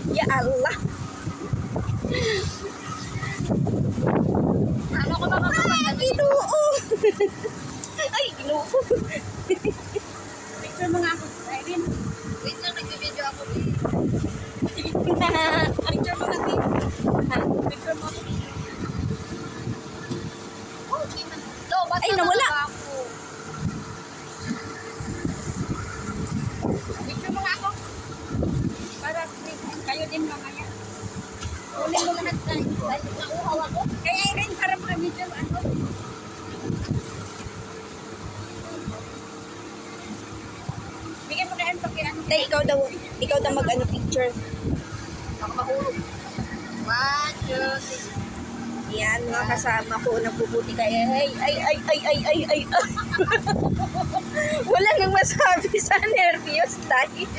Ya Allah. Ano ko ba kapag Ginoo. Ay, ginoo. picture mo nga ako? Irene. Wait lang, nag-video ako. Picture mo natin. Ha? Picture mo ako. Oh, di man. Do, ba't Ay, nawala. ako? Picture mo nga ako. Para kayo din mamaya. Ulit mo lahat na. Nauhaw ako. Kaya Irene, para maka-video ano. Bigyan mo kaya ito kaya ano. Tay, ikaw daw mag-ano picture. Ako mahulog. 1, 2, 3. Yan, mga kasama ko, nagpuputi kaya, ay. Wala nang masabi sa nervyos, tay.